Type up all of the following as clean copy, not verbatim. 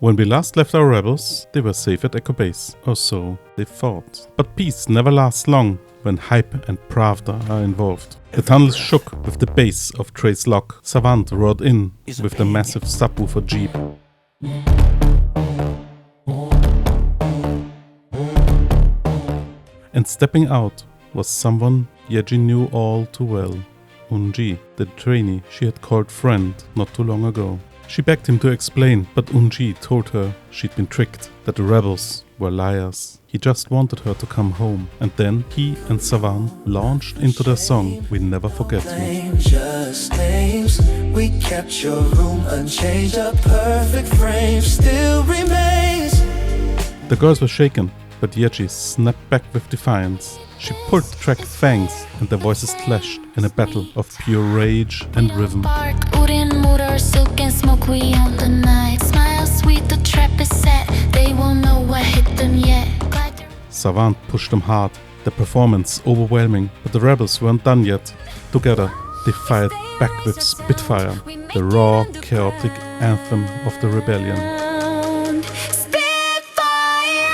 When we last left our rebels, they were safe at Echo Base, or so they thought. But peace never lasts long when hype and pravda are involved. The tunnels shook with the bass of Trey's lock. Savant roared in with the massive subwoofer Jeep. And stepping out was someone Yeji knew all too well. Unji, the trainee she had called friend not too long ago. She begged him to explain, but Unji told her she'd been tricked, that the rebels were liars. He just wanted her to come home, and then he and Savan launched into their song, We Never Forget You. Just names. We kept your room unchanged, a perfect frame still remains. The girls were shaken, but Yeji snapped back with defiance. She pulled the track Fangs, and their voices clashed in a battle of pure rage and rhythm. Silk and smoke, we on the night. Smile sweet, the trap is set. They won't know what hit them yet. Savant pushed them hard, the performance overwhelming, but the rebels weren't done yet. Together, they fired back with Spitfire, the raw, chaotic anthem of the rebellion. Spitfire,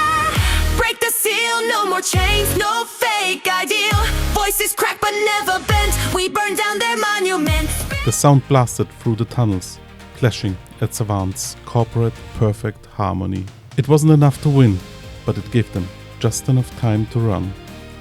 break the seal, no more chains, no fake ideal. Voices crack but never bent. We burn down their monument. The sound blasted through the tunnels, clashing at Savant's corporate perfect harmony. It wasn't enough to win, but it gave them just enough time to run.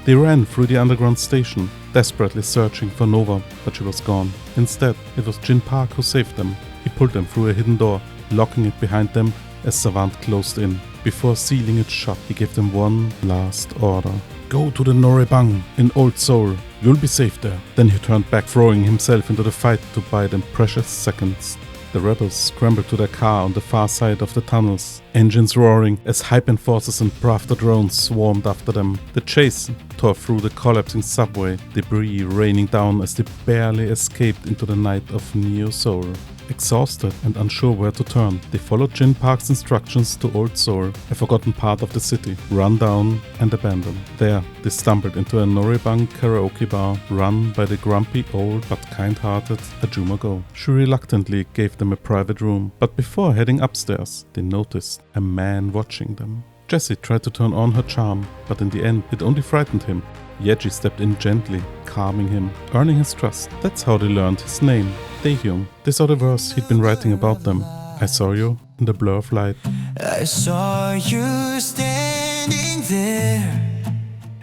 They ran through the underground station, desperately searching for Nova, but she was gone. Instead, it was Jin Park who saved them. He pulled them through a hidden door, locking it behind them as Savant closed in. Before sealing it shut, he gave them one last order. Go to the Noraebang in Old Seoul. You'll be safe there. Then he turned back, throwing himself into the fight to buy them precious seconds. The rebels scrambled to their car on the far side of the tunnels, engines roaring as hype enforcers and Pravda drones swarmed after them. The chase tore through the collapsing subway, debris raining down as they barely escaped into the night of Neo Seoul. Exhausted and unsure where to turn, they followed Jin Park's instructions to Old Seoul, a forgotten part of the city, run down and abandoned. There, they stumbled into a Noraebang karaoke bar run by the grumpy old but kind-hearted Ajuma Go. She reluctantly gave them a private room, but before heading upstairs, they noticed a man watching them. Jessie tried to turn on her charm, but in the end, it only frightened him. Yeji stepped in gently, calming him, earning his trust. That's how they learned his name, Daehyung. They saw the verse he'd been writing about them. I saw you in the blur of light. I saw you standing there.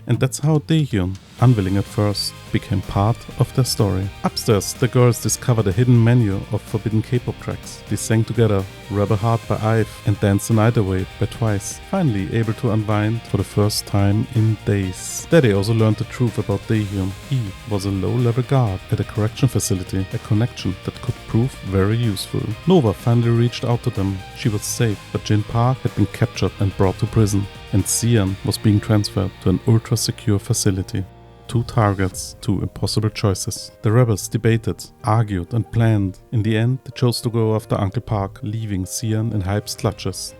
And that's how Daehyun, unwilling at first, became part of their story. Upstairs, the girls discovered a hidden menu of forbidden K-pop tracks. They sang together Rebel Heart by IVE and Dance the Night Away by Twice, finally able to unwind for the first time in days. There they also learned the truth about Daehyun. He was a low-level guard at a correction facility, a connection that could prove very useful. Nova finally reached out to them. She was safe, but Jin Park had been captured and brought to prison, and Xian was being transferred to an ultra-secure facility. 2 targets, 2 impossible choices. The rebels debated, argued and planned. In the end, they chose to go after Uncle Park, leaving Xian in Hype's clutches.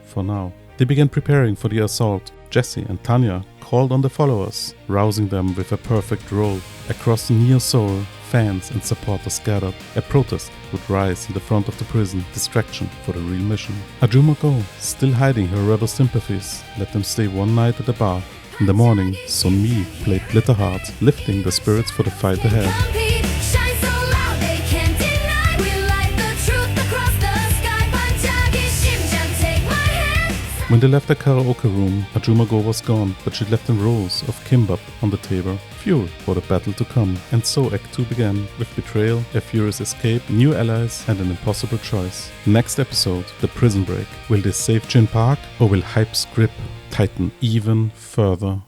For now. They began preparing for the assault. Jessie and Tanya called on the followers, rousing them with a perfect role. Across Neo Seoul, fans and supporters gathered. A protest would rise in the front of the prison, distraction for the real mission. Ajuma Go, still hiding her rebel sympathies, let them stay one night at the bar. In the morning, Sunmi played Glitterheart, lifting the spirits for the fight ahead. When they left the karaoke room, Ajuma Go was gone, but she left them rolls of kimbap on the table, fuel for the battle to come. And so Act 2 began, with betrayal, a furious escape, new allies, and an impossible choice. Next episode, the prison break. Will they save Jin Park, or will Hype's grip tighten even further?